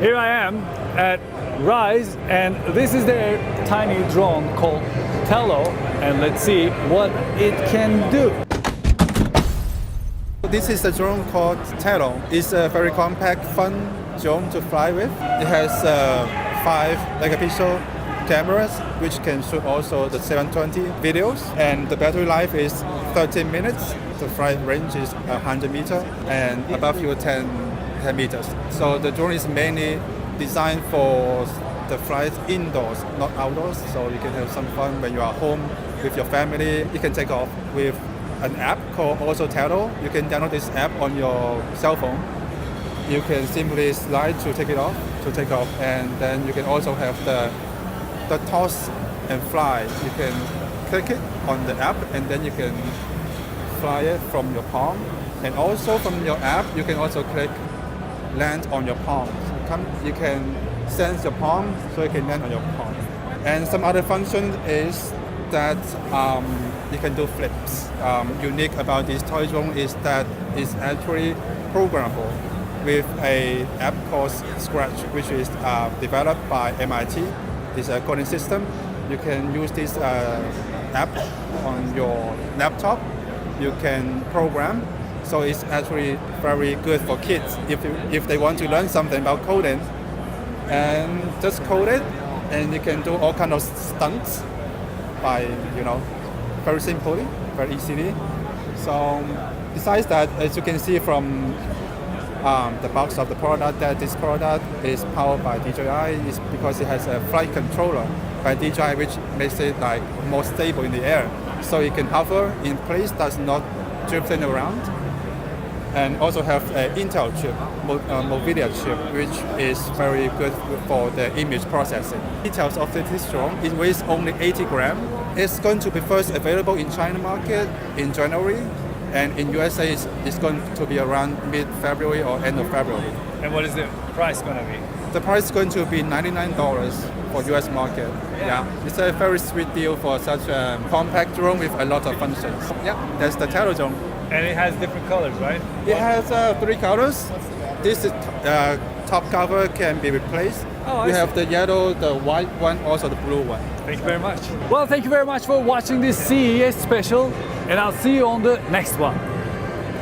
Here I am at Rise, and this is their tiny drone called Tello, and let's see what it can do. This is a drone called Tello. It's a very compact, fun drone to fly with. It has 5 megapixel cameras, which can shoot also the 720 videos, and the battery life is 13 minutes. The flight range is 100 meters, and above you 10 meters. So the drone is mainly designed for the flight indoors, not outdoors. So you can have some fun when you are home with your family. You can take off with an app called also Tello. You can download this app on your cell phone. You can simply slide to take off, and then you can also have the toss and fly. You can click it on the app, and then you can fly it from your palm. And also from your app, you can also click land on your palm. You can sense your palm, so you can land on your palm. And some other function is that you can do flips. Unique about this toy drone is that it's actually programmable with an app called Scratch, which is developed by MIT. It's a coding system. You can use this app on your laptop. You can program. So it's actually very good for kids if they want to learn something about coding, and just code it, and you can do all kind of stunts by very simply, very easily. So besides that, as you can see from the box of the product, that this product is powered by DJI, is because it has a flight controller by DJI, which makes it like more stable in the air. So it can hover in place, does not drifting around. And also have an Intel chip, Mavic chip, which is very good for the image processing. Details of this drone, it weighs only 80 grams. It's going to be first available in China market in January, and in USA it's going to be around mid-February or end of February. And what is the price going to be? The price is going to be $99 for US market. Yeah, it's a very sweet deal for such a compact drone with a lot of functions. Yeah, that's the Tello drone. And it has different colors, right? It has 3 colors. This is, top cover can be replaced. Oh, we have the yellow, the white one, also the blue one. Thank you very much. Well, thank you very much for watching this CES special, and I'll see you on the next one.